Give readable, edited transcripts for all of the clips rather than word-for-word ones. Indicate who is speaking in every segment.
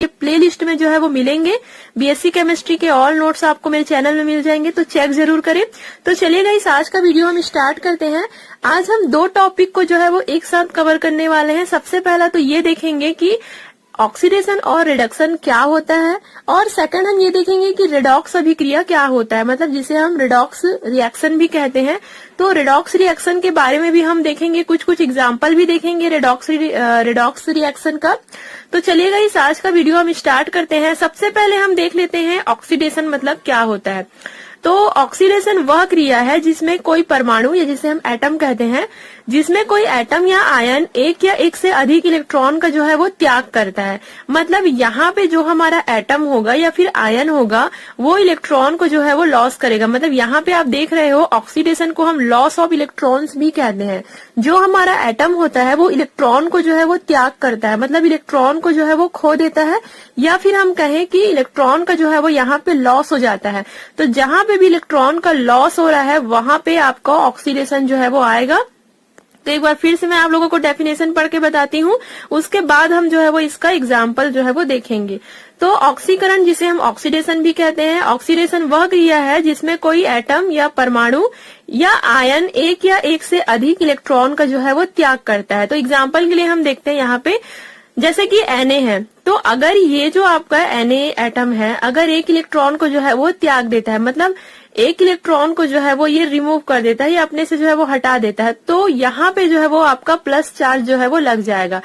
Speaker 1: Play list में जो है वो मिलेंगे। बीएससी केमिस्ट्री के ऑल नोट्स आपको मेरे चैनल में मिल जाएंगे, तो चेक जरूर करें। तो चलिए गाइस, आज का वीडियो हम स्टार्ट करते हैं। आज हम 2 टॉपिक को जो है वो एक साथ कवर करने वाले हैं। सबसे पहला तो ये देखेंगे कि ऑक्सीडेशन और रिडक्शन क्या होता है, और सेकंड हम ये देखेंगे कि रिडॉक्स अभिक्रिया क्या होता है, मतलब जिसे हम रिडॉक्स रिएक्शन भी कहते हैं। तो रिडॉक्स रिएक्शन के बारे में भी हम देखेंगे, कुछ एग्जांपल भी देखेंगे रिडॉक्स रिएक्शन का। तो चलिएगा, इस आज का वीडियो हम स्टार्ट करते हैं। सबसे पहले हम देख लेते हैं ऑक्सीडेशन मतलब क्या होता है। तो ऑक्सीडेशन वह क्रिया है जिसमें कोई परमाणु या जिसे हम एटम कहते हैं, जिसमें कोई एटम या आयन एक या एक से अधिक इलेक्ट्रॉन का जो है वो त्याग करता है। मतलब यहाँ पे जो हमारा एटम होगा या फिर आयन होगा वो इलेक्ट्रॉन को जो है वो लॉस करेगा। मतलब यहाँ पे आप देख रहे हो ऑक्सीडेशन को हम लॉस ऑफ इलेक्ट्रॉन्स भी कहते हैं। जो हमारा एटम होता है वो इलेक्ट्रॉन को जो है वो त्याग करता है, मतलब इलेक्ट्रॉन को जो है वो खो देता है, या फिर हम कहें कि इलेक्ट्रॉन का जो है वो यहाँ पे लॉस हो जाता है। तो जहां पे भी इलेक्ट्रॉन का लॉस हो रहा है वहां पे आपका ऑक्सीडेशन जो है वो आएगा। तो एक बार फिर से मैं आप लोगों को डेफिनेशन पढ़ के बताती हूँ, उसके बाद हम जो है वो इसका एग्जाम्पल जो है वो देखेंगे। तो ऑक्सीकरण, जिसे हम ऑक्सीडेशन भी कहते हैं, ऑक्सीडेशन वह क्रिया है जिसमें कोई एटम या परमाणु या आयन एक या एक से अधिक इलेक्ट्रॉन का जो है वो त्याग करता है। तो एग्जाम्पल के लिए हम देखते हैं यहाँ पे, जैसे कि Na है, तो अगर ये जो आपका Na एटम है अगर एक इलेक्ट्रॉन को जो है वो त्याग देता है, मतलब एक इलेक्ट्रॉन को जो है वो ये रिमूव कर देता है या अपने से जो है वो हटा देता है, तो यहाँ पे जो है वो आपका प्लस चार्ज जो है वो लग जाएगा।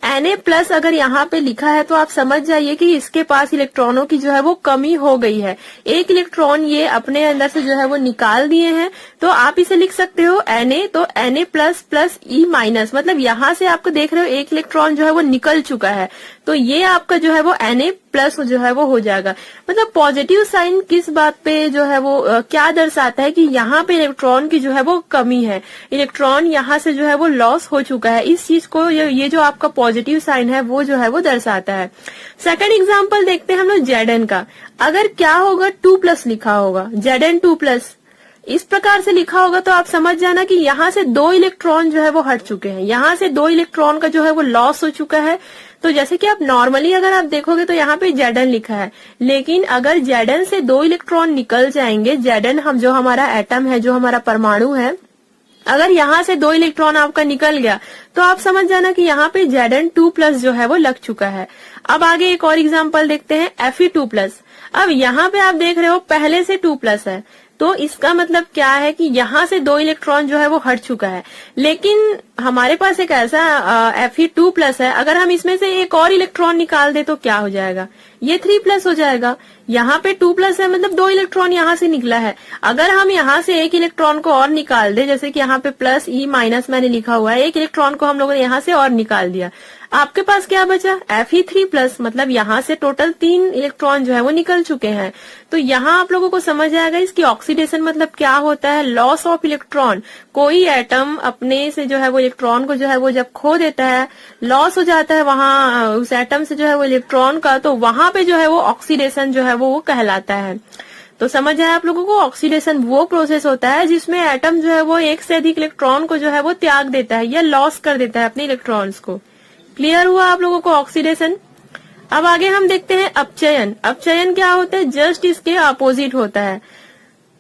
Speaker 1: Na प्लस अगर यहाँ पे लिखा है तो आप समझ जाइए कि इसके पास इलेक्ट्रॉनों की जो है वो कमी हो गई है। एक इलेक्ट्रॉन ये अपने अंदर से जो है वो निकाल दिए हैं, तो आप इसे लिख सकते हो Na, तो Na plus plus E minus, मतलब यहाँ से आपको देख रहे हो एक इलेक्ट्रॉन जो है वो निकल चुका है, तो ये आपका जो है वो Na प्लस जो है वो हो जाएगा। मतलब पॉजिटिव साइन किस बात पे जो है वो क्या दर्शाता है कि यहाँ पे इलेक्ट्रॉन की जो है वो कमी है, इलेक्ट्रॉन यहाँ से जो है वो लॉस हो चुका है। इस चीज को ये जो आपका पॉजिटिव साइन है वो जो है वो दर्शाता है। सेकंड एग्जांपल देखते हैं हम लोग Zn का। अगर क्या होगा 2+ लिखा होगा, Zn2+, इस प्रकार से लिखा होगा तो आप समझ जाना कि यहाँ से 2 इलेक्ट्रॉन जो है वो हट चुके हैं, यहाँ से 2 इलेक्ट्रॉन का जो है वो लॉस हो चुका है। तो जैसे कि आप नॉर्मली अगर आप देखोगे तो यहाँ पे Zn लिखा है, लेकिन अगर Zn से 2 इलेक्ट्रॉन निकल जाएंगे, Zn हम जो हमारा एटम है, जो हमारा परमाणु है, अगर यहाँ से 2 इलेक्ट्रॉन आपका निकल गया तो आप समझ जाना कि यहाँ पे Zn2+ जो है वो लग चुका है। अब आगे एक और एग्जांपल देखते हैं Fe2+। अब यहाँ पे आप देख रहे हो पहले से 2+ है, तो इसका मतलब क्या है कि यहाँ से 2 इलेक्ट्रॉन जो है वो हट चुका है, लेकिन हमारे पास एक ऐसा Fe2+ है, अगर हम इसमें से एक और इलेक्ट्रॉन निकाल दे तो क्या हो जाएगा, ये 3+ हो जाएगा। यहाँ पे 2+ है, मतलब 2 इलेक्ट्रॉन यहाँ से निकला है। अगर हम यहाँ से एक इलेक्ट्रॉन को और निकाल दे, जैसे कि यहाँ पे प्लस E माइनस मैंने लिखा हुआ है, एक इलेक्ट्रॉन को हम लोगों ने यहाँ से और निकाल दिया, आपके पास क्या बचा Fe3+, मतलब यहाँ से टोटल 3 इलेक्ट्रॉन जो है वो निकल चुके हैं। तो यहाँ आप लोगों को समझ आएगा इसकी ऑक्सीडेशन मतलब क्या होता है, लॉस ऑफ इलेक्ट्रॉन। कोई एटम अपने से जो है वो इलेक्ट्रॉन को जो है वो जब खो देता है, लॉस हो जाता है वहां उस एटम से जो है वो इलेक्ट्रॉन का, तो वहां पे जो है वो ऑक्सीडेशन जो है वो कहलाता है। तो समझ आया आप लोगों को, ऑक्सीडेशन वो प्रोसेस होता है जिसमें एटम जो है वो एक से अधिक इलेक्ट्रॉन को जो है वो त्याग देता है या लॉस कर देता है अपने इलेक्ट्रॉन्स को। क्लियर हुआ आप लोगों को ऑक्सीडेशन। अब आगे हम देखते हैं अपचयन। अपचयन क्या होता है, जस्ट इसके अपोजिट होता है।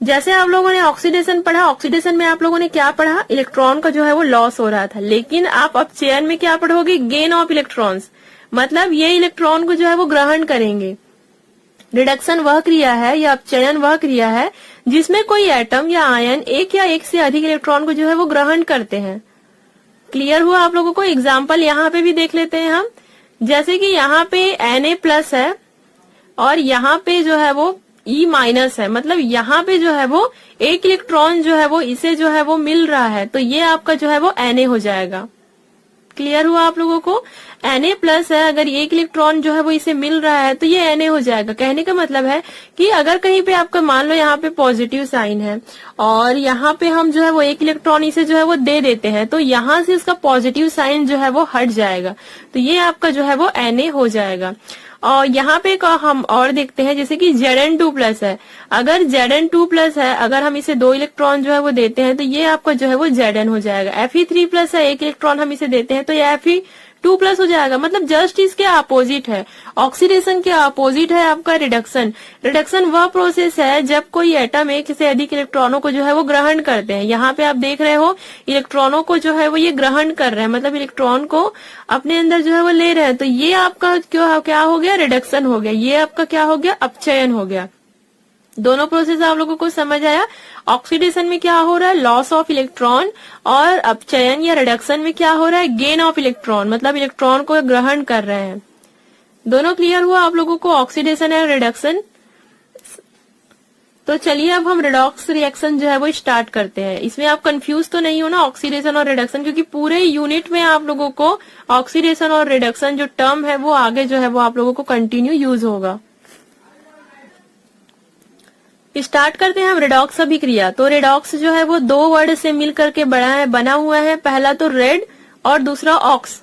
Speaker 1: जैसे आप लोगों ने ऑक्सीडेशन पढ़ा, ऑक्सीडेशन में आप लोगों ने क्या पढ़ा, इलेक्ट्रॉन का जो है वो लॉस हो रहा था, लेकिन आप अपचयन में क्या पढ़ोगे, गेन ऑफ इलेक्ट्रॉन्स, मतलब ये इलेक्ट्रॉन को जो है वो ग्रहण करेंगे। रिडक्शन वह क्रिया है या अपचयन वह क्रिया है जिसमें कोई एटम या आयन एक या एक से अधिक इलेक्ट्रॉन को जो है वो ग्रहण करते हैं। क्लियर हुआ आप लोगों को। एग्जाम्पल यहाँ पे भी देख लेते हैं हम, जैसे कि यहाँ पे Na+ है और यहाँ पे जो है वो E- है, मतलब यहाँ पे जो है वो एक इलेक्ट्रॉन जो है वो इसे जो है वो मिल रहा है, तो ये आपका जो है वो Na हो जाएगा। क्लियर हुआ आप लोगों को। Na+ है, अगर एक इलेक्ट्रॉन जो है वो इसे मिल रहा है तो ये Na हो जाएगा। कहने का मतलब है कि अगर कहीं पे आपका मान लो यहाँ पे पॉजिटिव साइन है और यहाँ पे हम जो है वो एक इलेक्ट्रॉन इसे जो है वो दे देते हैं, तो यहाँ से इसका पॉजिटिव साइन जो है वो हट जाएगा, तो ये आपका जो है वो Na हो जाएगा। और यहाँ पे हम और देखते हैं, जैसे कि Zn2+ है, अगर Zn2+ है, अगर हम इसे 2 इलेक्ट्रॉन जो है वो देते हैं तो ये आपका जो है वो Zn हो जाएगा। Fe3+ है, 1 इलेक्ट्रॉन हम इसे देते हैं तो ये 2+ हो जाएगा, मतलब जस्ट इसके अपोजिट है। ऑक्सीडेशन के अपोजिट है आपका रिडक्शन। रिडक्शन वह प्रोसेस है जब कोई एटम एक से अधिक इलेक्ट्रॉनों को जो है वो ग्रहण करते हैं। यहाँ पे आप देख रहे हो इलेक्ट्रॉनों को जो है वो ये ग्रहण कर रहे हैं, मतलब इलेक्ट्रॉन को अपने अंदर जो है वो ले रहे हैं। तो ये आपका क्या हो गया, रिडक्शन हो गया। ये आपका क्या हो गया, अपचयन हो गया। दोनों प्रोसेस आप लोगों को समझ आया। ऑक्सीडेशन में क्या हो रहा है, लॉस ऑफ इलेक्ट्रॉन, और अपचयन या रिडक्शन में क्या हो रहा है, गेन ऑफ इलेक्ट्रॉन, मतलब इलेक्ट्रॉन को ग्रहण कर रहे हैं। दोनों क्लियर हुआ आप लोगों को, ऑक्सीडेशन और रिडक्शन। तो चलिए अब हम रिडॉक्स रिएक्शन जो है वो स्टार्ट करते हैं। इसमें आप कंफ्यूज तो नहीं हो ना, ऑक्सीडेशन और रिडक्शन, क्योंकि पूरे यूनिट में आप लोगों को ऑक्सीडेशन और रिडक्शन जो टर्म है वो आगे जो है वो आप लोगों को कंटिन्यू यूज होगा। स्टार्ट करते हैं हम रिडॉक्स अभिक्रिया। तो रिडॉक्स जो है वो दो वर्ड से मिलकर के बना हुआ है। पहला तो रेड और दूसरा ऑक्स।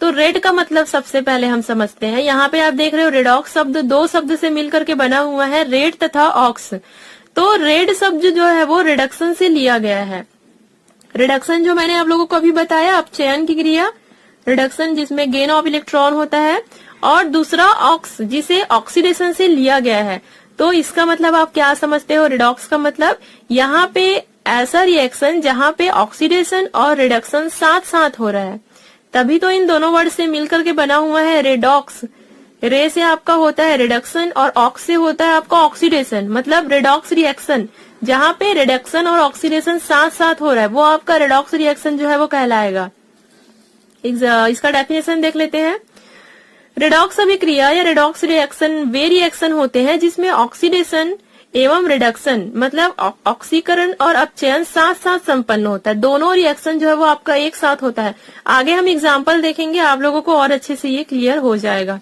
Speaker 1: तो रेड का मतलब सबसे पहले हम समझते हैं। यहाँ पे आप देख रहे हो रिडॉक्स शब्द दो शब्द से मिलकर के बना हुआ है, रेड तथा ऑक्स। तो रेड शब्द जो है वो रिडक्शन से लिया गया है। रिडक्शन जो मैंने आप लोगों को अभी बताया, अपचयन की क्रिया रिडक्शन जिसमें गेन ऑफ इलेक्ट्रॉन होता है, और दूसरा ऑक्स जिसे ऑक्सीडेशन से लिया गया है। तो इसका मतलब आप क्या समझते हो, रिडॉक्स का मतलब यहाँ पे ऐसा रिएक्शन जहाँ पे ऑक्सीडेशन और रिडक्शन साथ साथ हो रहा है, तभी तो इन दोनों वर्ड से मिलकर के बना हुआ है रेडॉक्स। रे से आपका होता है रिडक्शन और ऑक्स से होता है आपका ऑक्सीडेशन, मतलब रिडॉक्स रिएक्शन जहाँ पे रिडक्शन और ऑक्सीडेशन साथ साथ हो रहा है वो आपका रिडॉक्स रिएक्शन जो है वो कहलाएगा। इसका डेफिनेशन देख लेते हैं। रिडॉक्स अभिक्रिया या रिडॉक्स रिएक्शन वे रिएक्शन होते हैं जिसमें ऑक्सीडेशन एवं रिडक्शन मतलब ऑक्सीकरण और अपचयन साथ साथ संपन्न होता है। दोनों रिएक्शन जो है वो आपका एक साथ होता है। आगे हम एग्जांपल देखेंगे, आप लोगों को और अच्छे से ये क्लियर हो जाएगा।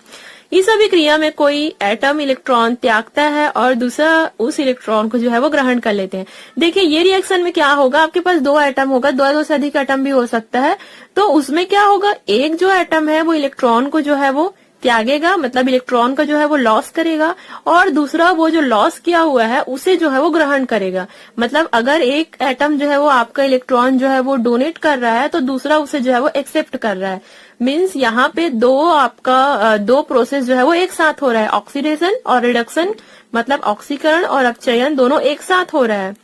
Speaker 1: इस अभिक्रिया में कोई एटम इलेक्ट्रॉन त्यागता है और दूसरा उस इलेक्ट्रॉन को जो है वो ग्रहण कर लेते हैं। देखिए ये रिएक्शन में क्या होगा, आपके पास दो एटम होगा, दो से अधिक एटम भी हो सकता है। तो उसमें क्या होगा, एक जो एटम है वो इलेक्ट्रॉन को जो है वो त्यागेगा, मतलब इलेक्ट्रॉन का जो है वो लॉस करेगा, और दूसरा वो जो लॉस किया हुआ है उसे जो है वो ग्रहण करेगा। मतलब अगर एक एटम जो है वो आपका इलेक्ट्रॉन जो है वो डोनेट कर रहा है तो दूसरा उसे जो है वो एक्सेप्ट कर रहा है। मीन्स यहाँ पे दो प्रोसेस जो है वो एक साथ हो रहा है, ऑक्सीडेशन और रिडक्शन, मतलब ऑक्सीकरण और अपचयन दोनों एक साथ हो रहा है।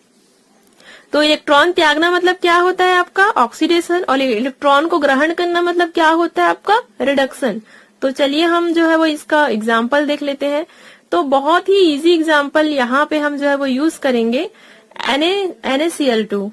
Speaker 1: तो इलेक्ट्रॉन त्यागना मतलब क्या होता है आपका ऑक्सीडेशन, और इलेक्ट्रॉन को ग्रहण करना मतलब क्या होता है आपका रिडक्शन। तो चलिए हम जो है वो इसका एग्जाम्पल देख लेते हैं। तो बहुत ही इजी एग्जाम्पल यहाँ पे हम जो है वो यूज करेंगे NaCl2,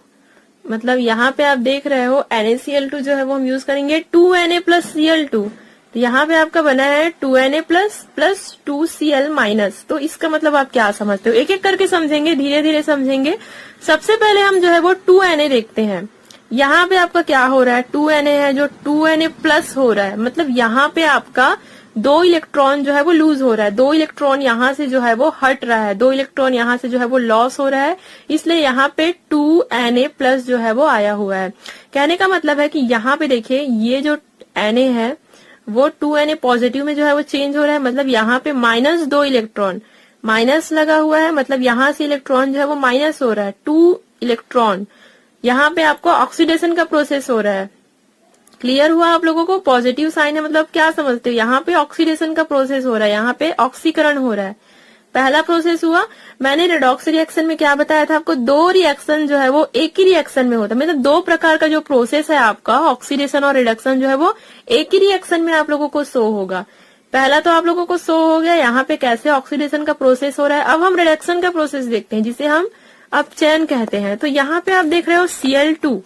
Speaker 1: मतलब यहाँ पे आप देख रहे हो NaCl2 जो है वो हम यूज करेंगे 2Na + Cl2। तो यहाँ पे आपका बना है 2Na + 2Cl-। तो इसका मतलब आप क्या समझते हो, एक एक करके समझेंगे, धीरे धीरे समझेंगे। सबसे पहले हम जो है वो 2Na देखते हैं। यहाँ पे आपका क्या हो रहा है, 2Na है जो 2Na+ हो रहा है, मतलब यहाँ पे आपका दो इलेक्ट्रॉन जो है वो लूज हो रहा है, दो इलेक्ट्रॉन यहाँ से जो है वो हट रहा है, दो इलेक्ट्रॉन यहाँ से जो है वो लॉस हो रहा है, इसलिए यहाँ पे 2Na+ जो है वो आया हुआ है। कहने का मतलब है कि यहाँ पे देखिए ये जो Na है वो 2Na पॉजिटिव में जो है वो चेंज हो रहा है, मतलब यहाँ पे -2 इलेक्ट्रॉन माइनस लगा हुआ है, मतलब यहाँ से इलेक्ट्रॉन जो है वो माइनस हो रहा है 2 इलेक्ट्रॉन। यहाँ पे आपको ऑक्सीडेशन का प्रोसेस हो रहा है। क्लियर हुआ आप लोगों को, पॉजिटिव साइन है मतलब क्या समझते हो, यहाँ पे ऑक्सीडेशन का प्रोसेस हो रहा है, यहाँ पे ऑक्सीकरण हो रहा है। पहला प्रोसेस हुआ। मैंने रिडॉक्स रिएक्शन में क्या बताया था आपको, दो रिएक्शन जो है वो एक ही रिएक्शन में होता है, मतलब दो प्रकार का जो प्रोसेस है आपका ऑक्सीडेशन और रिडक्शन जो है वो एक ही रिएक्शन में आप लोगों को शो होगा। पहला तो आप लोगों को शो हो गया यहाँ पे कैसे ऑक्सीडेशन का प्रोसेस हो रहा है। अब हम रिडक्शन का प्रोसेस देखते हैं जिसे हम अपचयन कहते हैं। तो यहाँ पे आप देख रहे हो Cl2,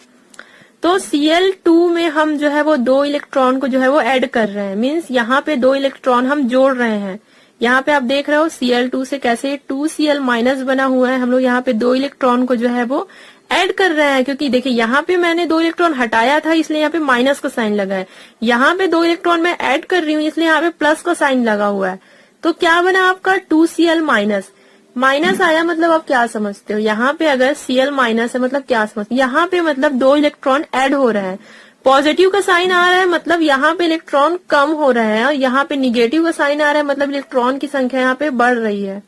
Speaker 1: तो Cl2 में हम जो है वो दो इलेक्ट्रॉन को जो है वो ऐड कर रहे हैं, मीन्स यहाँ पे दो इलेक्ट्रॉन हम जोड़ रहे हैं। यहाँ पे आप देख रहे हो Cl2 से कैसे 2Cl- बना हुआ है, हम लोग यहाँ पे दो इलेक्ट्रॉन को जो है वो ऐड कर रहे हैं, क्योंकि देखिए यहाँ पे मैंने दो इलेक्ट्रॉन हटाया था इसलिए यहाँ पे माइनस का साइन लगा है, यहाँ पे दो इलेक्ट्रॉन मैं ऐड कर रही हूँ इसलिए यहाँ पे प्लस का साइन लगा हुआ है। तो क्या बना आपका 2Cl-, माइनस आया, मतलब आप क्या समझते हो, यहाँ पे अगर Cl- है मतलब क्या समझते हो, यहाँ पे मतलब दो इलेक्ट्रॉन ऐड हो रहे हैं, पॉजिटिव का साइन आ रहा है मतलब यहाँ पे इलेक्ट्रॉन कम हो रहे हैं, और यहाँ पे निगेटिव का साइन आ रहा है मतलब इलेक्ट्रॉन की संख्या यहाँ पे बढ़ रही है।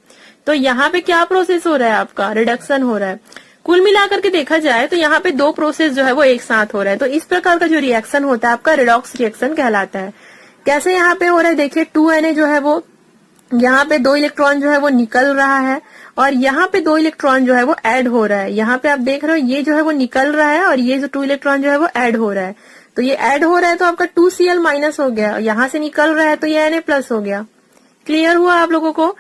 Speaker 1: तो यहाँ पे क्या प्रोसेस हो रहा है आपका, रिडक्शन हो रहा है। कुल मिलाकर के देखा जाए तो यहाँ पे दो प्रोसेस जो है वो एक साथ हो रहा है। तो इस प्रकार का जो रिएक्शन होता है आपका रेडॉक्स रिएक्शन कहलाता है। कैसे यहाँ पे हो रहा है देखिए, 2Na जो है वो यहाँ पे 2 इलेक्ट्रॉन जो है वो निकल रहा है और यहाँ पे 2 इलेक्ट्रॉन जो है वो ऐड हो रहा है। यहाँ पे आप देख रहे हो ये जो है वो निकल रहा है और ये जो 2 इलेक्ट्रॉन जो है वो ऐड हो रहा है। तो ये ऐड हो रहा है तो आपका 2Cl माइनस हो गया, यहाँ से निकल रहा है तो ये Na प्लस हो गया। क्लियर हुआ आप लोगों को?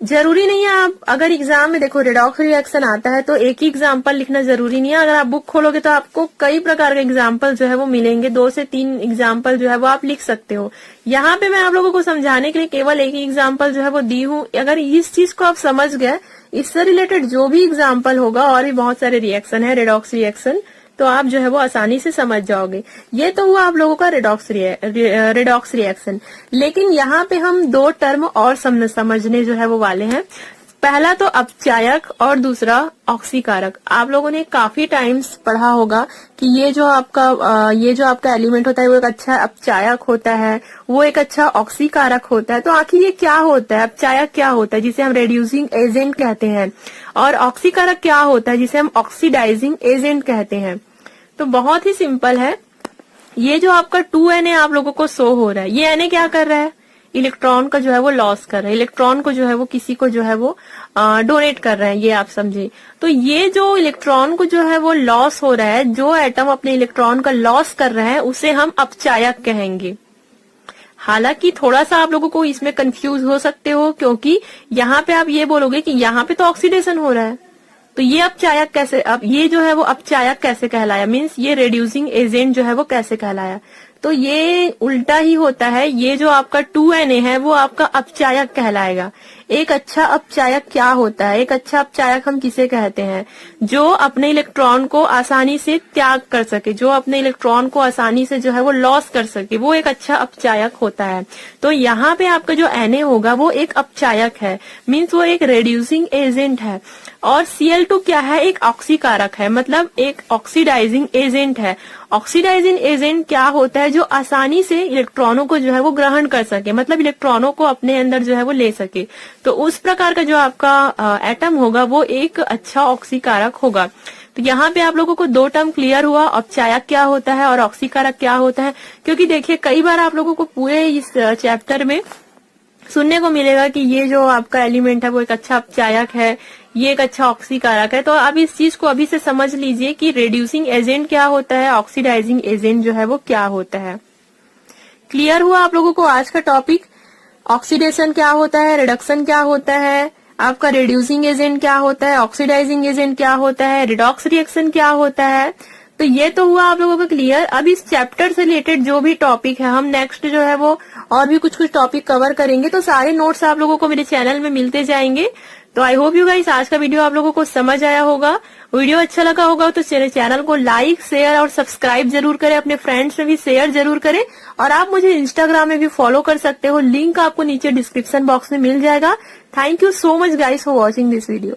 Speaker 1: जरूरी नहीं है आप अगर एग्जाम में देखो रेडॉक्स रिएक्शन आता है तो एक ही एग्जाम्पल लिखना जरूरी नहीं है। अगर आप बुक खोलोगे तो आपको कई प्रकार के एग्जाम्पल जो है वो मिलेंगे, 2 से 3 एग्जाम्पल जो है वो आप लिख सकते हो। यहाँ पे मैं आप लोगों को समझाने के लिए केवल एक ही एग्जाम्पल जो है वो दी हूँ। अगर इस चीज को आप समझ गए, इससे रिलेटेड जो भी एग्जाम्पल होगा और भी बहुत सारे रिएक्शन है रेडॉक्स रिएक्शन, तो आप जो है वो आसानी से समझ जाओगे। ये तो हुआ आप लोगों का रेडॉक्स रिएक्शन। लेकिन यहाँ पे हम 2 टर्म और समझने जो है वो वाले हैं। पहला तो अपचायक और दूसरा ऑक्सीकारक। आप लोगों ने काफी टाइम्स पढ़ा होगा कि ये जो आपका एलिमेंट होता है वो एक अच्छा अपचायक होता है, वो एक अच्छा ऑक्सीकारक होता है। तो आखिर ये क्या होता है? अपचायक क्या होता है जिसे हम रेड्यूसिंग एजेंट कहते हैं, और ऑक्सीकारक क्या होता है जिसे हम ऑक्सीडाइजिंग एजेंट कहते हैं? तो बहुत ही सिंपल है। ये जो आपका 2Na आप लोगों को शो हो रहा है, ये Na क्या कर रहा है? इलेक्ट्रॉन का जो है वो लॉस कर रहा है, इलेक्ट्रॉन को जो है वो किसी को जो है वो डोनेट कर रहे हैं, ये आप समझे। तो ये जो इलेक्ट्रॉन को जो है वो लॉस हो रहा है, जो एटम अपने इलेक्ट्रॉन का लॉस कर रहा है, उसे हम अपचायक कहेंगे। हालांकि थोड़ा सा आप लोगों को इसमें कंफ्यूज हो सकते हो, क्योंकि यहाँ पे आप ये बोलोगे कि यहाँ पे तो ऑक्सीडेशन हो रहा है, तो ये अपचायक कैसे, अब ये जो है वो अपचायक कैसे कहलाया, मीन्स ये रेड्यूसिंग एजेंट जो है वो कैसे कहलाया? तो ये उल्टा ही होता है। ये जो आपका 2Na है वो आपका अपचायक कहलाएगा। एक अच्छा अपचायक क्या होता है? एक अच्छा अपचायक हम किसे कहते हैं? जो अपने इलेक्ट्रॉन को आसानी से त्याग कर सके, जो अपने इलेक्ट्रॉन को आसानी से जो है वो लॉस कर सके, वो एक अच्छा अपचायक होता है। तो यहाँ पे आपका जो Na होगा वो एक अपचायक है, मीन्स वो एक रेड्यूसिंग एजेंट है। और Cl2 क्या है? एक ऑक्सीकारक है, मतलब एक ऑक्सीडाइजिंग एजेंट है। ऑक्सीडाइजिंग एजेंट क्या होता है? जो आसानी से इलेक्ट्रॉनों को जो है वो ग्रहण कर सके, मतलब इलेक्ट्रॉनों को अपने अंदर जो है वो ले सके। तो उस प्रकार का जो आपका एटम होगा वो एक अच्छा ऑक्सीकारक होगा। तो यहाँ पे आप लोगों को 2 टर्म क्लियर हुआ, अपचायक क्या होता है और ऑक्सीकारक क्या होता है। क्योंकि देखिए कई बार आप लोगों को पूरे इस चैप्टर में सुनने को मिलेगा कि ये जो आपका एलिमेंट है वो एक अच्छा अपचायक है, ये एक अच्छा ऑक्सीकारक है। तो आप इस चीज को अभी से समझ लीजिए कि रेड्यूसिंग एजेंट क्या होता है, ऑक्सीडाइजिंग एजेंट जो है वो क्या होता है। क्लियर हुआ आप लोगों को आज का टॉपिक? ऑक्सीडेशन क्या होता है, रिडक्शन क्या होता है, आपका रेड्यूसिंग एजेंट क्या होता है, ऑक्सीडाइजिंग एजेंट क्या होता है, रिडॉक्स रिएक्शन क्या होता है। तो ये तो हुआ आप लोगों को क्लियर। अब इस चैप्टर से रिलेटेड जो भी टॉपिक है, हम नेक्स्ट जो है वो और भी कुछ टॉपिक कवर करेंगे। तो सारे नोट्स आप लोगों को मेरे चैनल में मिलते जाएंगे। तो आई होप यू गाइस आज का वीडियो आप लोगों को समझ आया होगा। वीडियो अच्छा लगा होगा तो चैनल को लाइक, शेयर और सब्सक्राइब जरूर करें, अपने फ्रेंड्स में भी शेयर जरूर करें। और आप मुझे इंस्टाग्राम में भी फॉलो कर सकते हो, लिंक आपको नीचे डिस्क्रिप्शन बॉक्स में मिल जाएगा। Thank you so much guys for watching this video.